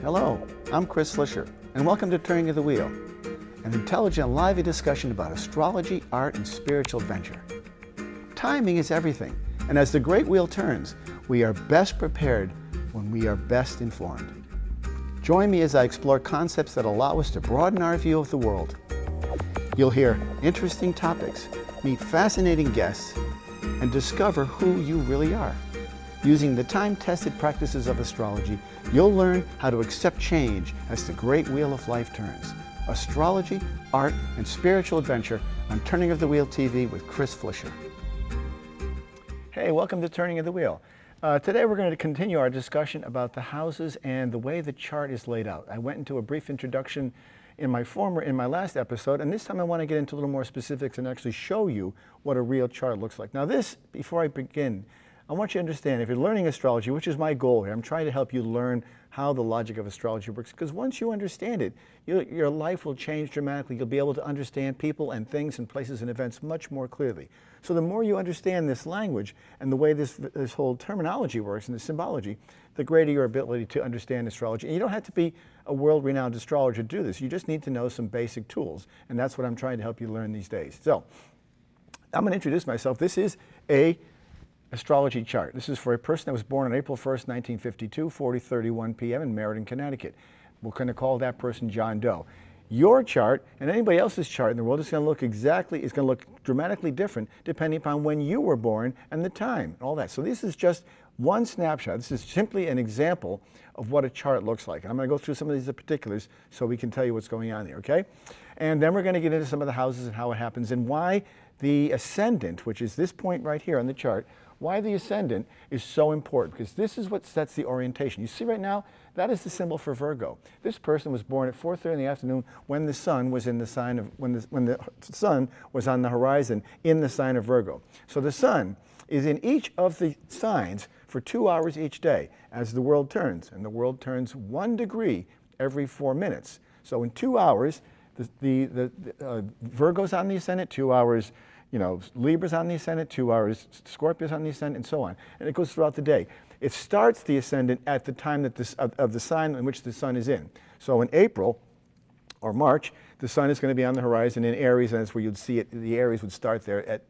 Hello, I'm Chris Flisher, and welcome to Turning of the Wheel, an intelligent, lively discussion about astrology, art, and spiritual adventure. Timing is everything, and as the great wheel turns, we are best prepared when we are best informed. Join me as I explore concepts that allow us to broaden our view of the world. You'll hear interesting topics, meet fascinating guests, and discover who you really are. Using the time-tested practices of astrology, you'll learn how to accept change as the great wheel of life turns. Astrology, art, and spiritual adventure on Turning of the Wheel TV with Chris Flisher. Hey, welcome to Turning of the Wheel. Today we're going to continue our discussion about the houses and the way the chart is laid out. I went into a brief introduction in my last episode, and this time I want to get into a little more specifics and actually show you what a real chart looks like. Now this, before I begin, I want you to understand, if you're learning astrology, which is my goal here, I'm trying to help you learn how the logic of astrology works, because once you understand it, your life will change dramatically. You'll be able to understand people and things and places and events much more clearly. So the more you understand this language and the way this whole terminology works and the symbology, the greater your ability to understand astrology. And you don't have to be a world-renowned astrologer to do this. You just need to know some basic tools, and that's what I'm trying to help you learn these days. So I'm going to introduce myself. This is a astrology chart. This is for a person that was born on April 1st, 1952, 40:31 p.m. in Meriden, Connecticut. We're going to call that person John Doe. Your chart and anybody else's chart in the world is going to look dramatically different depending upon when you were born and the time, all that. So this is just one snapshot. This is simply an example of what a chart looks like. I'm going to go through some of these particulars so we can tell you what's going on here, okay? And then we're going to get into some of the houses and how it happens and why the ascendant, which is this point right here on the chart, why the ascendant is so important, because this is what sets the orientation. You see right now, that is the symbol for Virgo. This person was born at 4:30 in the afternoon when the sun was in the sign of, when the sun was on the horizon in the sign of Virgo. So the sun is in each of the signs for 2 hours each day as the world turns, and the world turns 1 degree every 4 minutes. So in 2 hours, Virgo's on the ascendant, 2 hours, Libra's on the ascendant, 2 hours Scorpio's on the ascendant, and so on. And it goes throughout the day. It starts the ascendant at the time that of the sign in which the sun is in. So in April or March, the sun is going to be on the horizon in Aries, and that's where you'd see it. The Aries would start there at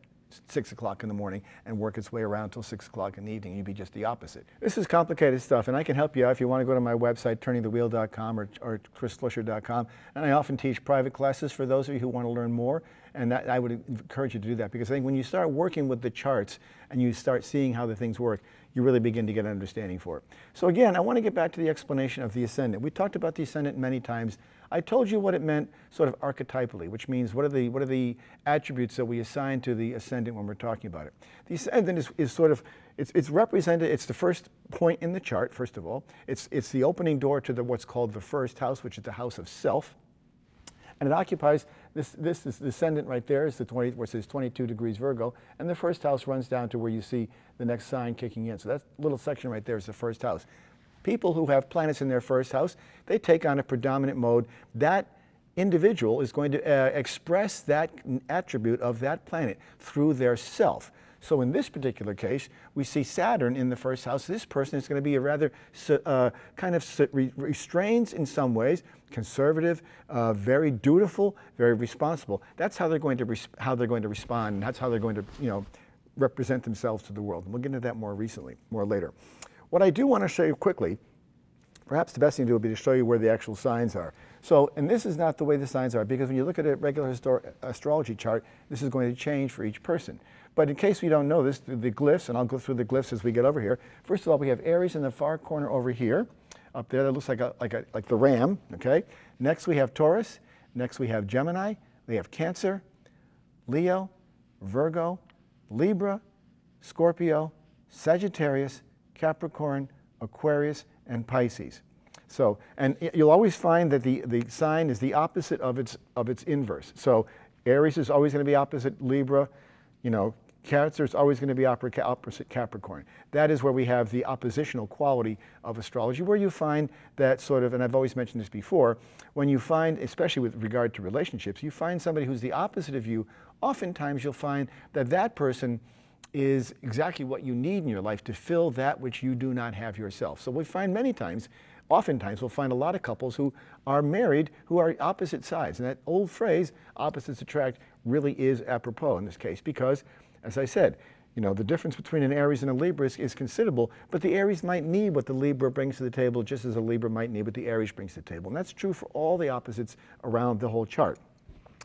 6 o'clock in the morning and work its way around until 6 o'clock in the evening. You'd be just the opposite. This is complicated stuff, and I can help you out if you want to go to my website, turningthewheel.com or chrisflisher.com. And I often teach private classes for those of you who want to learn more. And I would encourage you to do that, because I think when you start working with the charts and you start seeing how the things work, you really begin to get an understanding for it. So again, I want to get back to the explanation of the ascendant. We talked about the ascendant many times. I told you what it meant sort of archetypally, which means what are the attributes that we assign to the ascendant when we're talking about it. The ascendant is sort of, it's represented, it's the first point in the chart, first of all. It's the opening door to what's called the first house, which is the house of self. And it occupies, this is the ascendant right there, is where it says 22 degrees Virgo, and the first house runs down to where you see the next sign kicking in. So that little section right there is the first house. People who have planets in their first house, they take on a predominant mode. That individual is going to express that attribute of that planet through their self. So in this particular case, we see Saturn in the first house. This person is going to be a rather kind of restrained in some ways, conservative, very dutiful, very responsible. That's how they're going to respond, and that's how they're going to represent themselves to the world. And we'll get into that more later. What I do want to show you quickly, perhaps the best thing to do would be to show you where the actual signs are. So, and this is not the way the signs are, because when you look at a regular astrology chart, this is going to change for each person. But in case we don't know this, the glyphs, and I'll go through the glyphs as we get over here. First of all, we have Aries in the far corner over here. Up there, that looks like the ram, okay? Next we have Taurus. Next we have Gemini. We have Cancer, Leo, Virgo, Libra, Scorpio, Sagittarius, Capricorn, Aquarius, and Pisces. So, and you'll always find that the sign is the opposite of its inverse. So Aries is always going to be opposite Libra, Cancer is always going to be opposite Capricorn. That is where we have the oppositional quality of astrology, where you find that sort of, and I've always mentioned this before, when you find, especially with regard to relationships, you find somebody who's the opposite of you, oftentimes you'll find that that person is exactly what you need in your life to fill that which you do not have yourself. So we find many times, oftentimes we'll find a lot of couples who are married who are opposite sides. And that old phrase, opposites attract, really is apropos in this case because, as I said, you know, the difference between an Aries and a Libra is considerable, but the Aries might need what the Libra brings to the table just as a Libra might need what the Aries brings to the table. And that's true for all the opposites around the whole chart.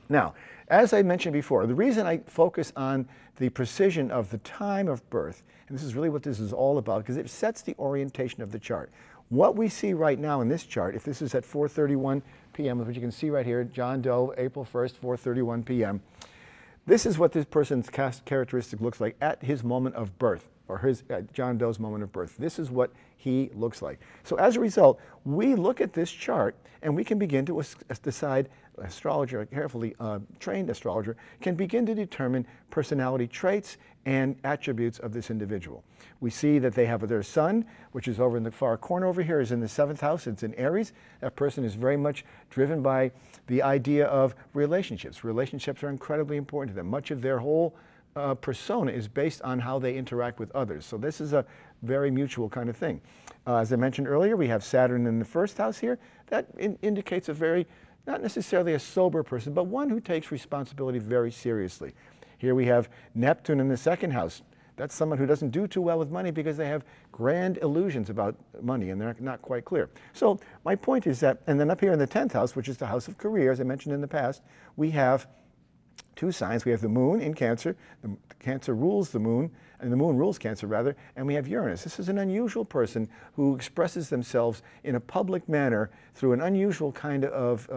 Now, as I mentioned before, the reason I focus on the precision of the time of birth, and this is really what this is all about, because it sets the orientation of the chart. What we see right now in this chart, if this is at 4:31 p.m., which you can see right here, John Doe, April 1st, 4:31 p.m., this is what this person's characteristic looks like at his moment of birth, or his John Doe's moment of birth. This is what he looks like. So as a result, we look at this chart and we can begin to decide, astrologer, a carefully trained astrologer, can begin to determine personality traits and attributes of this individual. We see that they have their sun, which is over in the far corner over here, is in the 7th house. It's in Aries. That person is very much driven by the idea of relationships. Relationships are incredibly important to them. Much of their whole persona is based on how they interact with others. So this is a very mutual kind of thing. As I mentioned earlier, we have Saturn in the 1st house here. That indicates a very, not necessarily a sober person, but one who takes responsibility very seriously. Here we have Neptune in the 2nd house. That's someone who doesn't do too well with money because they have grand illusions about money and they're not quite clear. So my point is that, and then up here in the 10th house, which is the house of career, as I mentioned in the past, we have two signs. We have the moon in Cancer. Cancer rules the moon, and the moon rules Cancer rather, and we have Uranus. This is an unusual person who expresses themselves in a public manner through an unusual kind of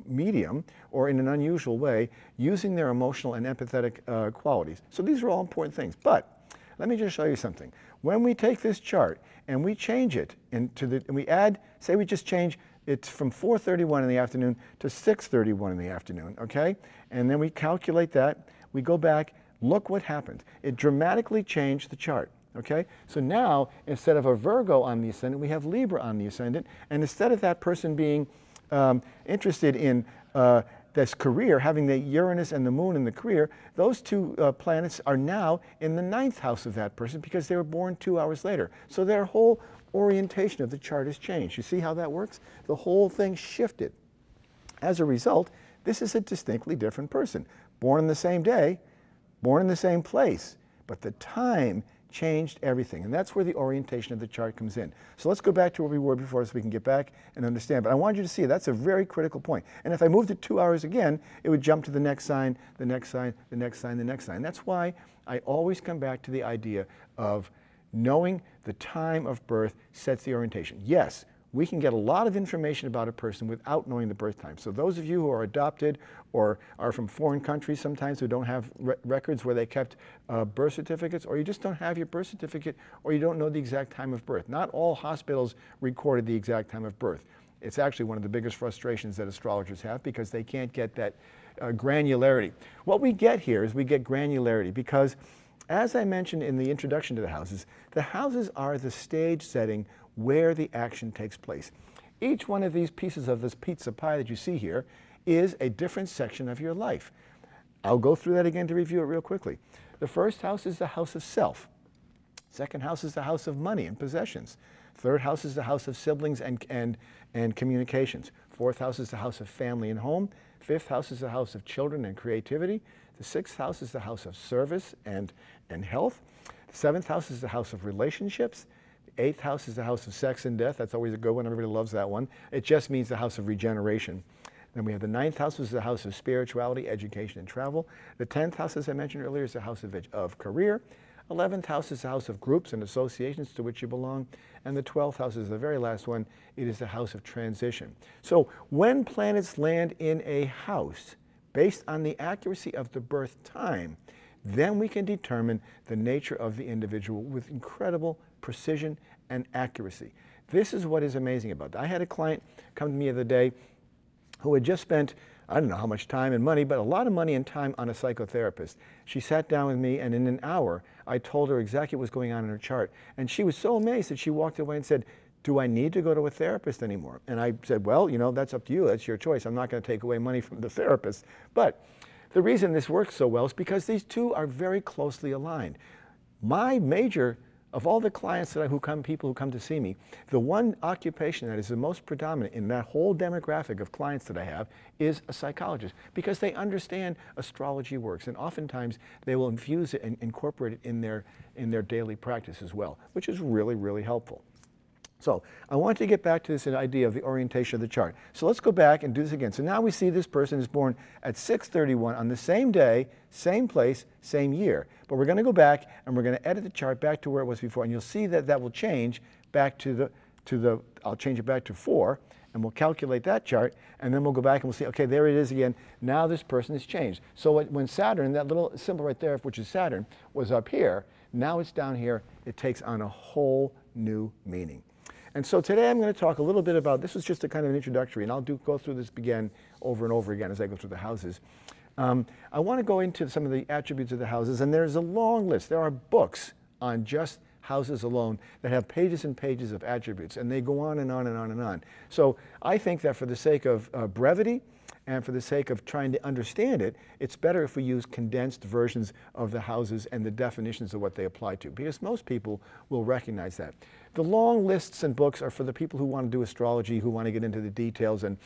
medium or in an unusual way using their emotional and empathetic qualities. So these are all important things. But let me just show you something. When we take this chart and we change it and we add, say we just change it's from 4:31 in the afternoon to 6:31 in the afternoon, okay? And then we calculate that, we go back, look what happened. It dramatically changed the chart, okay? So now, instead of a Virgo on the ascendant, we have Libra on the ascendant, and instead of that person being interested in this career, having the Uranus and the moon in the career, those two planets are now in the 9th house of that person because they were born 2 hours later. So their whole orientation of the chart has changed. You see how that works? The whole thing shifted. As a result, this is a distinctly different person. Born in the same day, born in the same place, but the time changed everything. And that's where the orientation of the chart comes in. So let's go back to where we were before so we can get back and understand. But I want you to see that's a very critical point. And if I moved it 2 hours again, it would jump to the next sign, the next sign, the next sign, the next sign. That's why I always come back to the idea of knowing the time of birth sets the orientation. Yes, we can get a lot of information about a person without knowing the birth time. So those of you who are adopted or are from foreign countries sometimes who don't have records where they kept birth certificates, or you just don't have your birth certificate, or you don't know the exact time of birth. Not all hospitals recorded the exact time of birth. It's actually one of the biggest frustrations that astrologers have because they can't get that granularity. What we get here is we get granularity because, as I mentioned in the introduction to the houses are the stage setting where the action takes place. Each one of these pieces of this pizza pie that you see here is a different section of your life. I'll go through that again to review it real quickly. The first house is the house of self. Second house is the house of money and possessions. Third house is the house of siblings and communications. Fourth house is the house of family and home. Fifth house is the house of children and creativity. The 6th house is the house of service and health. The 7th house is the house of relationships. The 8th house is the house of sex and death. That's always a good one. Everybody loves that one. It just means the house of regeneration. Then we have the 9th house, which is the house of spirituality, education, and travel. The 10th house, as I mentioned earlier, is the house of career. 11th house is the house of groups and associations to which you belong. And the 12th house is the very last one. It is the house of transition. So when planets land in a house, based on the accuracy of the birth time, then we can determine the nature of the individual with incredible precision and accuracy. This is what is amazing about that. I had a client come to me the other day who had just spent, I don't know how much time and money, but a lot of money and time on a psychotherapist. She sat down with me, and in an hour, I told her exactly what was going on in her chart. And she was so amazed that she walked away and said, do I need to go to a therapist anymore? And I said, well, you know, that's up to you. That's your choice. I'm not going to take away money from the therapist. But The reason this works so well is because these two are very closely aligned. My major, of all the clients people who come to see me, the one occupation that is the most predominant in that whole demographic of clients that I have is a psychologist, because they understand astrology works, and oftentimes they will infuse it and incorporate it in their daily practice as well, which is really, really helpful. So I want to get back to this idea of the orientation of the chart. So let's go back and do this again. So now we see this person is born at 6/31 on the same day, same place, same year. But we're going to go back and we're going to edit the chart back to where it was before. And you'll see that that will change back to the I'll change it back to 4, and we'll calculate that chart. And then we'll go back and we'll see, okay, there it is again. Now this person has changed. So when Saturn, that little symbol right there, which is Saturn, was up here, now it's down here. It takes on a whole new meaning. And so today I'm going to talk a little bit about, this was just a kind of an introductory, and I'll go through this again over and over again as I go through the houses. I want to go into some of the attributes of the houses, and there's a long list. There are books on just houses alone that have pages and pages of attributes, and they go on and on and on and on. So I think that for the sake of brevity, and for the sake of trying to understand it, it's better if we use condensed versions of the houses and the definitions of what they apply to, because most people will recognize that. The long lists and books are for the people who want to do astrology, who want to get into the details and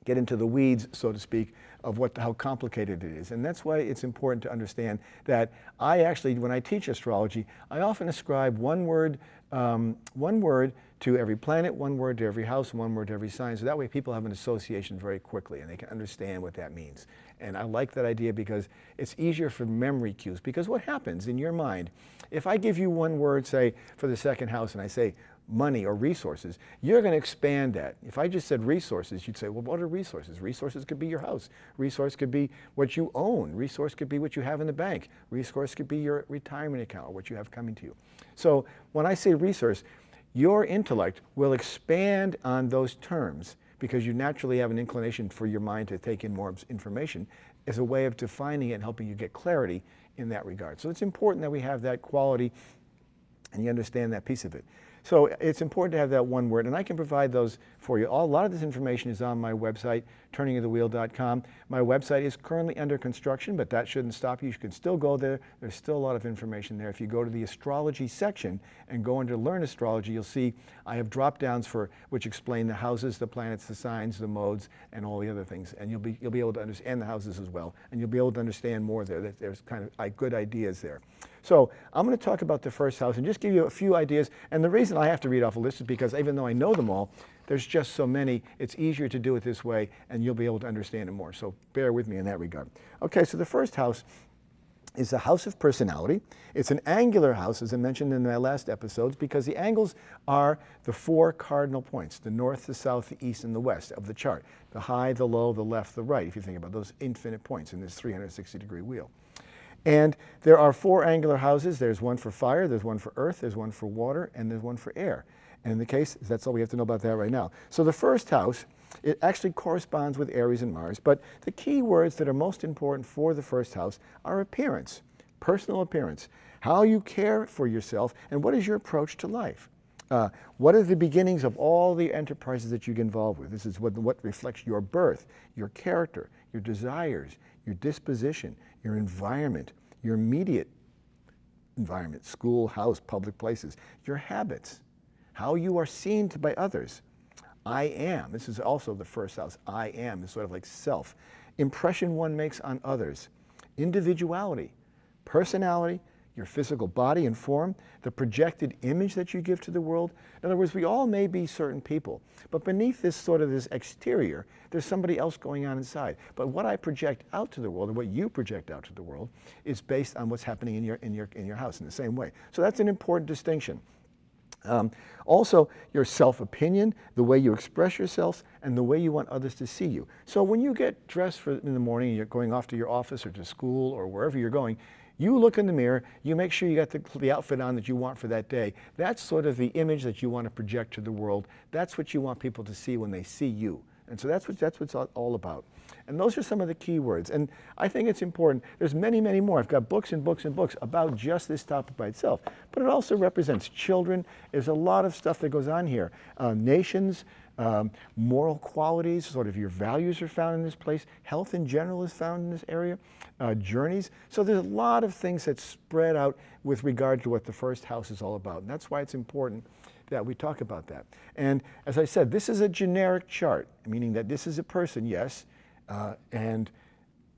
get into the weeds, so to speak, of how complicated it is. And that's why it's important to understand that I actually, when I teach astrology, I often ascribe one word to every planet, one word to every house, one word to every sign, so that way people have an association very quickly and they can understand what that means. And I like that idea because it's easier for memory cues, because what happens in your mind, if I give you one word, say, for the second house, and I say money or resources, you're going to expand that. If I just said resources, you'd say, well, what are resources? Resources could be your house. Resource could be what you own. Resource could be what you have in the bank. Resource could be your retirement account or what you have coming to you. So when I say resource, your intellect will expand on those terms because you naturally have an inclination for your mind to take in more information as a way of defining it and helping you get clarity in that regard. So it's important that we have that quality and you understand that piece of it. So it's important to have that one word, and I can provide those for you. A lot of this information is on my website, turningofthewheel.com. My website is currently under construction, but that shouldn't stop you. You can still go there. There's still a lot of information there. If you go to the astrology section and go under Learn Astrology, you'll see I have drop-downs which explain the houses, the planets, the signs, the modes, and all the other things. And you'll be able to understand the houses as well, and you'll be able to understand more there. That there's kind of good ideas there. So I'm going to talk about the first house and just give you a few ideas. And the reason I have to read off a list is because even though I know them all, there's just so many, it's easier to do it this way and you'll be able to understand it more. So bear with me in that regard. Okay, so the first house is the house of personality. It's an angular house, as I mentioned in my last episodes, because the angles are the 4 cardinal points, the north, the south, the east, and the west of the chart. The high, the low, the left, the right, if you think about those infinite points in this 360-degree wheel. And there are 4 angular houses. There's one for fire, there's one for earth, there's one for water, and there's one for air. And in the case, that's all we have to know about that right now. So the first house, it actually corresponds with Aries and Mars, but the key words that are most important for the first house are appearance, personal appearance, how you care for yourself, and what is your approach to life. What are the beginnings of all the enterprises that you get involved with? This is what reflects your birth, your character, your desires, your disposition, your environment, your immediate environment, school, house, public places, your habits, how you are seen by others. I am, this is also the first house, I am is sort of like self. Impression one makes on others, individuality, personality, your physical body and form, the projected image that you give to the world. In other words, we all may be certain people, but beneath this exterior, there's somebody else going on inside. But what I project out to the world, and what you project out to the world, is based on what's happening in your house in the same way. So that's an important distinction. Also, your self-opinion, the way you express yourself, and the way you want others to see you. So when you get dressed in the morning and you're going off to your office or to school or wherever you're going, you look in the mirror, you make sure you got the outfit on that you want for that day. That's sort of the image that you want to project to the world. That's what you want people to see when they see you. And so that's what it's all about. And those are some of the key words. And I think it's important. There's many, many more. I've got books and books and books about just this topic by itself. But it also represents children. There's a lot of stuff that goes on here. Nations, moral qualities, sort of your values are found in this place. Health in general is found in this area. Journeys. So there's a lot of things that spread out with regard to what the first house is all about. And that's why it's important that we talk about that. And as I said, this is a generic chart, meaning that this is a person, yes, and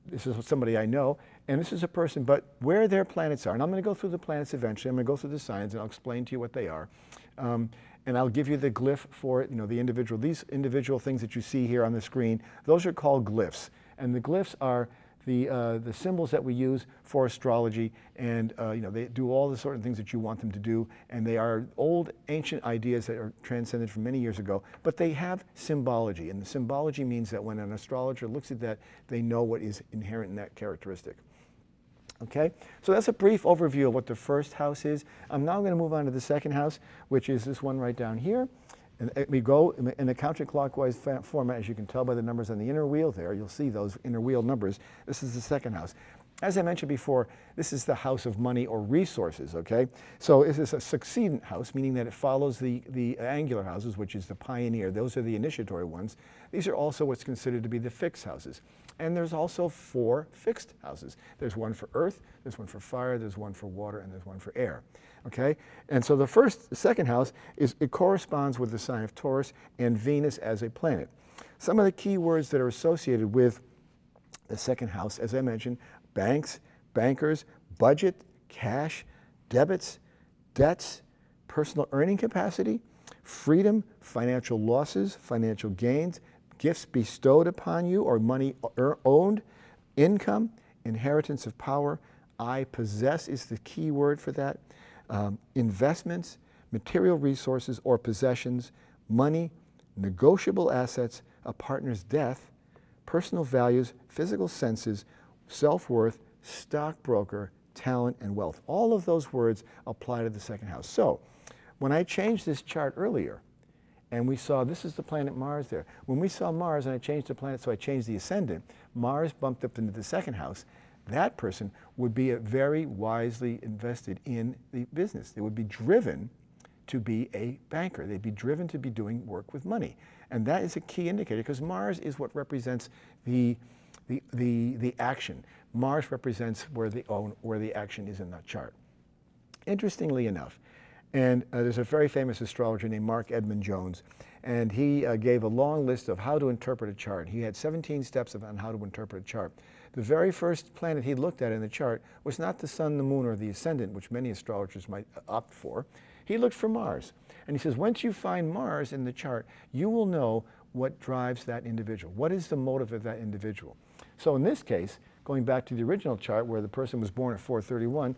this is somebody I know, and this is a person, but where their planets are, and I'm going to go through the planets eventually, I'm going to go through the signs, and I'll explain to you what they are. And I'll give you the glyph for it, these individual things that you see here on the screen, those are called glyphs. And the glyphs are the symbols that we use for astrology, and they do all the sort of things that you want them to do, and they are old, ancient ideas that are transcended from many years ago, but they have symbology, and the symbology means that when an astrologer looks at that, they know what is inherent in that characteristic. Okay, so that's a brief overview of what the first house is. I'm now going to move on to the second house, which is this one right down here. And we go in a counterclockwise format, as you can tell by the numbers on the inner wheel there. You'll see those inner wheel numbers. This is the second house. As I mentioned before, this is the house of money or resources, okay? So this is a succedent house, meaning that it follows the angular houses, which is the pioneer. Those are the initiatory ones. These are also what's considered to be the fixed houses. And there's also 4 fixed houses. There's one for earth, there's one for fire, there's one for water, and there's one for air. Okay? And so the second house, it corresponds with the sign of Taurus and Venus as a planet. Some of the key words that are associated with the second house, as I mentioned, banks, bankers, budget, cash, debits, debts, personal earning capacity, freedom, financial losses, financial gains, gifts bestowed upon you or money owned, income, inheritance of power. I possess is the key word for that. Investments, material resources or possessions, money, negotiable assets, a partner's death, personal values, physical senses, self-worth, stockbroker, talent, and wealth. All of those words apply to the second house. So when I changed this chart earlier, and we saw, this is the planet Mars there. When we saw Mars and I changed the planet, so I changed the ascendant, Mars bumped up into the second house. That person would be very wisely invested in the business. They would be driven to be a banker. They'd be driven to be doing work with money. And that is a key indicator because Mars is what represents the action. Mars represents where the action is in that chart. Interestingly enough, and there's a very famous astrologer named Mark Edmund Jones, and he gave a long list of how to interpret a chart. He had 17 steps on how to interpret a chart. The very first planet he looked at in the chart was not the sun, the moon, or the ascendant, which many astrologers might opt for. He looked for Mars. And he says, once you find Mars in the chart, you will know what drives that individual. What is the motive of that individual? So in this case, going back to the original chart where the person was born at 431,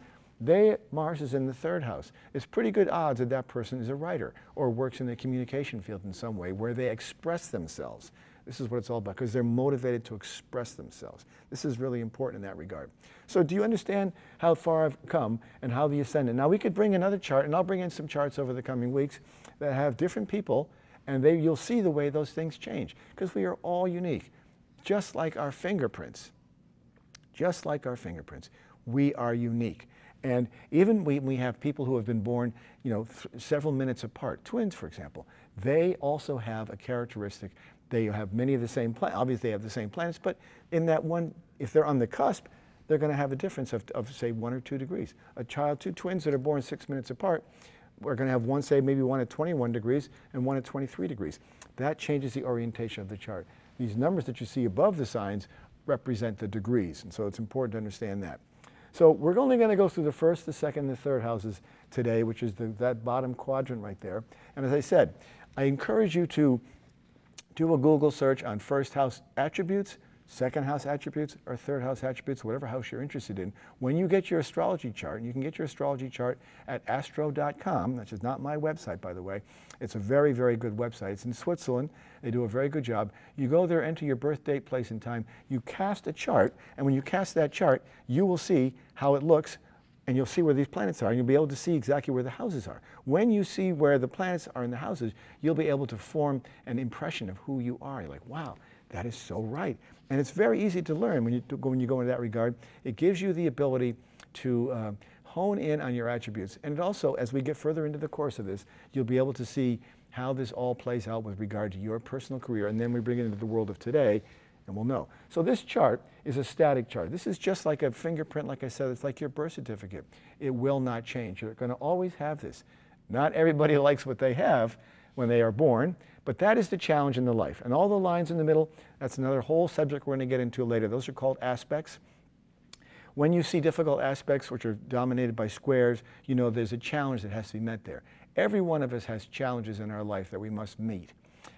Mars is in the third house. It's pretty good odds that that person is a writer or works in the communication field in some way where they express themselves. This is what it's all about because they're motivated to express themselves. This is really important in that regard. So do you understand how far I've come and how the ascendant? Now we could bring another chart, and I'll bring in some charts over the coming weeks that have different people, and you'll see the way those things change because we are all unique, just like our fingerprints. Just like our fingerprints, we are unique. And even we have people who have been born, several minutes apart, twins, for example, they also have a characteristic. They have many of the same planets. Obviously, they have the same planets, but in that one, if they're on the cusp, they're going to have a difference of say, 1 or 2 degrees. Two twins that are born 6 minutes apart, we're going to have one, say, maybe one at 21 degrees and one at 23 degrees. That changes the orientation of the chart. These numbers that you see above the signs represent the degrees, and so it's important to understand that. So we're only going to go through the first, the second, and the third houses today, which is that bottom quadrant right there. And as I said, I encourage you to do a Google search on first house attributes, second house attributes, or third house attributes, whatever house you're interested in. When you get your astrology chart, and you can get your astrology chart at astro.com, which is not my website, by the way. It's a very, very good website. It's in Switzerland. They do a very good job. You go there, enter your birth date, place, and time. You cast a chart, and when you cast that chart, you will see how it looks and you'll see where these planets are, and you'll be able to see exactly where the houses are. When you see where the planets are in the houses, you'll be able to form an impression of who you are. You're like, wow, that is so right. And it's very easy to learn when you go into that regard. It gives you the ability to hone in on your attributes. And it also, as we get further into the course of this, you'll be able to see how this all plays out with regard to your personal career. And then we bring it into the world of today, and we'll know. So this chart is a static chart. This is just like a fingerprint, like I said. It's like your birth certificate. It will not change. You're going to always have this. Not everybody likes what they have when they are born, but that is the challenge in the life. And all the lines in the middle, that's another whole subject we're going to get into later. Those are called aspects. When you see difficult aspects which are dominated by squares, you know there's a challenge that has to be met there. Every one of us has challenges in our life that we must meet.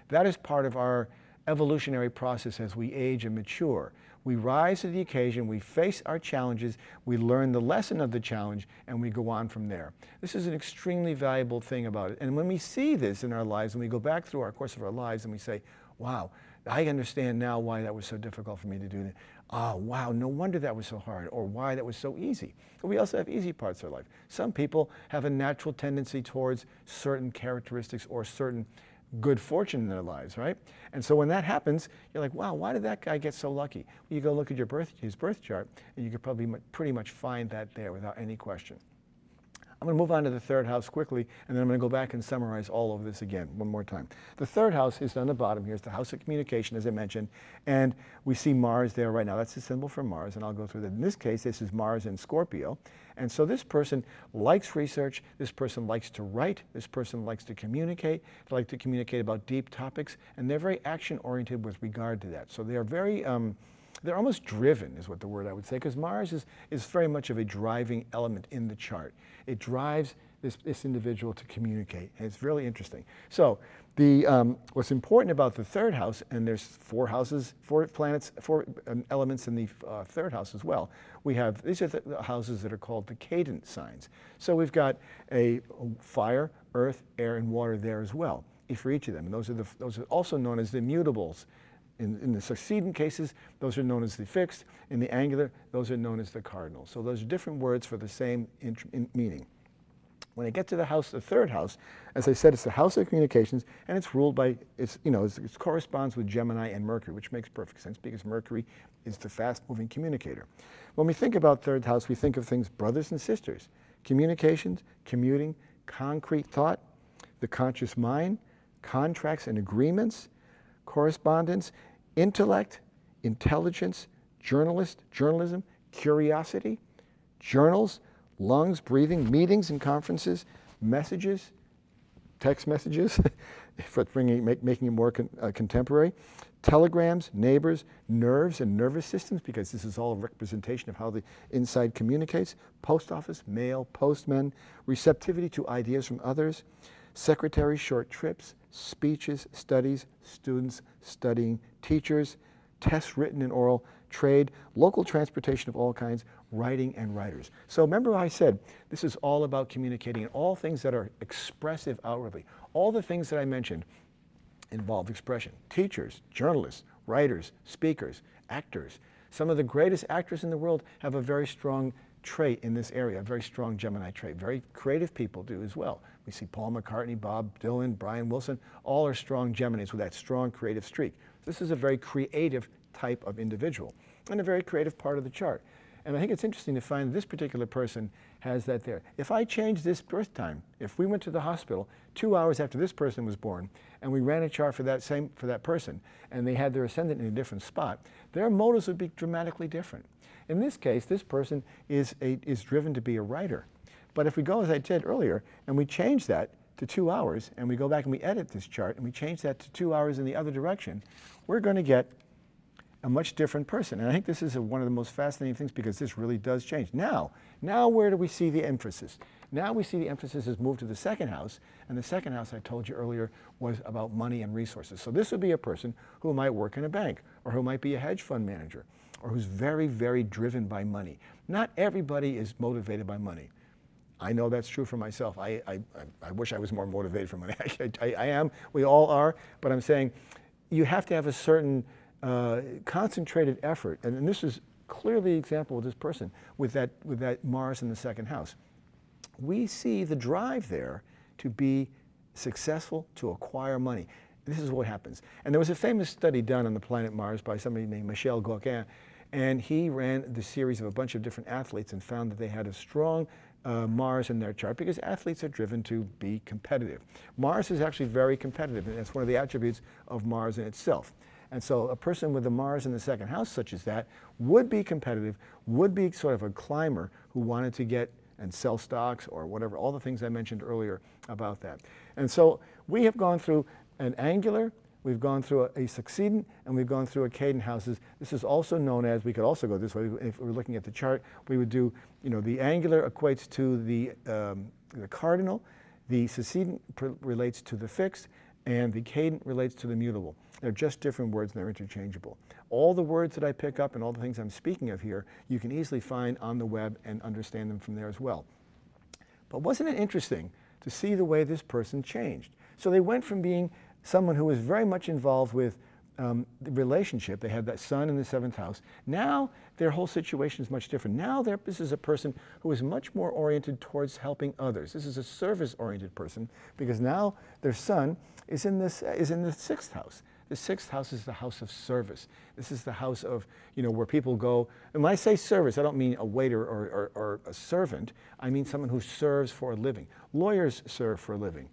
That is part of our evolutionary process as we age and mature. We rise to the occasion, we face our challenges, we learn the lesson of the challenge, and we go on from there. This is an extremely valuable thing about it. And when we see this in our lives, and we go back through our course of our lives and we say, wow, I understand now why that was so difficult for me to do that. Oh, wow, no wonder that was so hard, or why that was so easy. But we also have easy parts of our life. Some people have a natural tendency towards certain characteristics or certain good fortune in their lives, right? And so when that happens, you're like, wow, why did that guy get so lucky? Well, you go look at his birth chart, and you could probably pretty much find that there without any question. I'm going to move on to the third house quickly, and then I'm going to go back and summarize all of this again one more time. The third house is on the bottom here. It's the house of communication, as I mentioned, and we see Mars there right now. That's the symbol for Mars, and I'll go through that. In this case, this is Mars in Scorpio, and so this person likes research, this person likes to write, this person likes to communicate, they like to communicate about deep topics, and they're very action-oriented with regard to that. So they are very they're almost driven, is what the word I would say, because Mars is very much of a driving element in the chart. It drives this individual to communicate, and it's really interesting. So what's important about the third house, and there's four planets, four elements in the third house as well. These are the houses that are called the cadent signs. So we've got a fire, earth, air, and water there as well, for each of them. And those are also known as the mutables. In the succeedent cases, those are known as the fixed. In the angular, those are known as the cardinal. So those are different words for the same meaning. When I get to the third house, as I said, it's the house of communications, and it's ruled by, it corresponds with Gemini and Mercury, which makes perfect sense because Mercury is the fast-moving communicator. When we think about third house, we think of things brothers and sisters, communications, commuting, concrete thought, the conscious mind, contracts and agreements, correspondence, intellect, intelligence, journalism, curiosity, journals, lungs, breathing, meetings and conferences, messages, text messages, for making it more contemporary, telegrams, neighbors, nerves and nervous systems, because this is all a representation of how the inside communicates, post office, mail, postmen, receptivity to ideas from others, secretaries, short trips, speeches, studies, students studying, teachers, tests written and oral, trade, local transportation of all kinds, writing and writers. So remember I said this is all about communicating and all things that are expressive outwardly. All the things that I mentioned involve expression. Teachers, journalists, writers, speakers, actors. Some of the greatest actors in the world have a very strong trait in this area, a very strong Gemini trait. Very creative people do as well. We see Paul McCartney, Bob Dylan, Brian Wilson, all are strong Geminis with that strong creative streak. This is a very creative type of individual and a very creative part of the chart. And I think it's interesting to find this particular person has that there. If I change this birth time, if we went to the hospital 2 hours after this person was born and we ran a chart for that person and they had their ascendant in a different spot, their motives would be dramatically different. In this case, this person is driven to be a writer. But if we go, as I said earlier, and we change that to 2 hours, and we go back and we edit this chart, and we change that to 2 hours in the other direction, we're going to get a much different person. And I think this is one of the most fascinating things because this really does change. Now where do we see the emphasis? Now we see the emphasis has moved to the second house, and the second house I told you earlier was about money and resources. So this would be a person who might work in a bank, or who might be a hedge fund manager, or who's very, very driven by money. Not everybody is motivated by money. I know that's true for myself. I wish I was more motivated for money. I am, we all are, but I'm saying you have to have a certain concentrated effort, and this is clearly the example with this person with that Mars in the second house. We see the drive there to be successful, to acquire money. This is what happens. And there was a famous study done on the planet Mars by somebody named Michel Gauquin, and he ran the series of a bunch of different athletes and found that they had a strong Mars in their chart because athletes are driven to be competitive. Mars is actually very competitive, and that's one of the attributes of Mars in itself. And so a person with a Mars in the second house such as that would be competitive, would be sort of a climber who wanted to get and sell stocks or whatever, all the things I mentioned earlier about that. And so we have gone through an angular, we've gone through a succedent, and we've gone through a cadent houses. This is also known as, we could also go this way, if we're looking at the chart, we would do, the angular equates to the cardinal, the succedent relates to the fixed, and the cadent relates to the mutable. They're just different words and they're interchangeable. All the words that I pick up and all the things I'm speaking of here, you can easily find on the web and understand them from there as well. But wasn't it interesting to see the way this person changed? So they went from being someone who was very much involved with the relationship. They had that sun in the seventh house. Now their whole situation is much different. Now this is a person who is much more oriented towards helping others. This is a service-oriented person because now their sun is in the sixth house. The sixth house is the house of service. This is the house of, where people go. And when I say service, I don't mean a waiter or a servant. I mean someone who serves for a living. Lawyers serve for a living.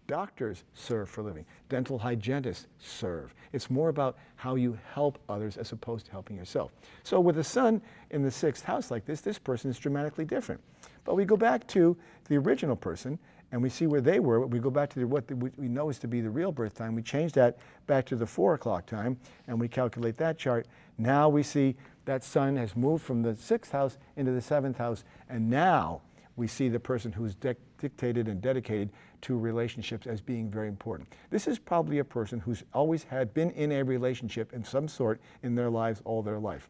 Doctors serve for a living. Dental hygienists serve. It's more about how you help others as opposed to helping yourself. So with the sun in the sixth house like this person is dramatically different. But we go back to the original person and we see where they were. We go back to what we know is to be the real birth time. We change that back to the 4 o'clock time and we calculate that chart. Now we see that sun has moved from the sixth house into the seventh house, and now we see the person who's dictated and dedicated to relationships as being very important. This is probably a person who's always been in a relationship in some sort in their lives all their life.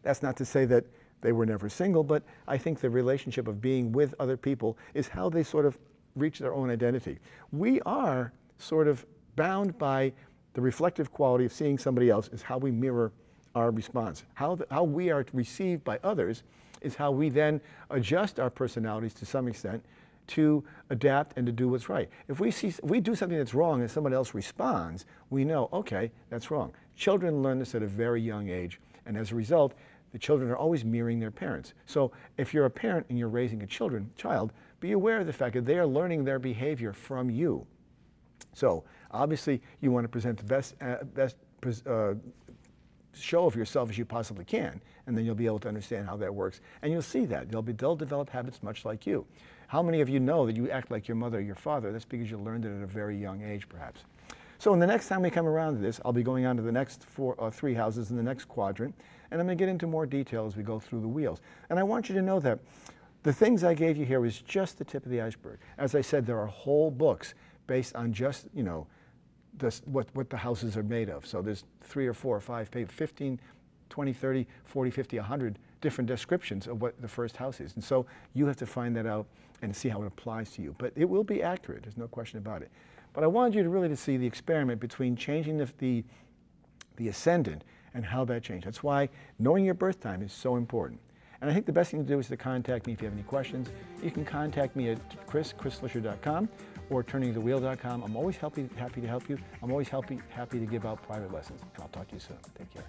That's not to say that they were never single, but I think the relationship of being with other people is how they sort of reach their own identity. We are sort of bound by the reflective quality of seeing somebody else is how we mirror our response. How we are received by others is how we then adjust our personalities to some extent to adapt and to do what's right. If we do something that's wrong and someone else responds, we know, okay, that's wrong. Children learn this at a very young age, and as a result, the children are always mirroring their parents. So if you're a parent and you're raising a child, be aware of the fact that they are learning their behavior from you. So obviously you want to present the best show of yourself as you possibly can, and then you'll be able to understand how that works. And you'll see that. They'll develop habits much like you. How many of you know that you act like your mother or your father? That's because you learned it at a very young age, perhaps. So in the next time we come around to this, I'll be going on to the next 3 houses in the next quadrant, and I'm going to get into more detail as we go through the wheels. And I want you to know that the things I gave you here was just the tip of the iceberg. As I said, there are whole books based on just, what the houses are made of. So there's 3 or 4 or 5 pages, 15, 20, 30, 40, 50, 100 different descriptions of what the first house is. And so you have to find that out and see how it applies to you. But it will be accurate, there's no question about it. But I wanted you to really see the experiment between changing the ascendant and how that changed. That's why knowing your birth time is so important. And I think the best thing to do is to contact me if you have any questions. You can contact me at chrisflisher.com or turningthewheel.com. I'm always happy to help you. I'm always happy to give out private lessons. And I'll talk to you soon. Take care.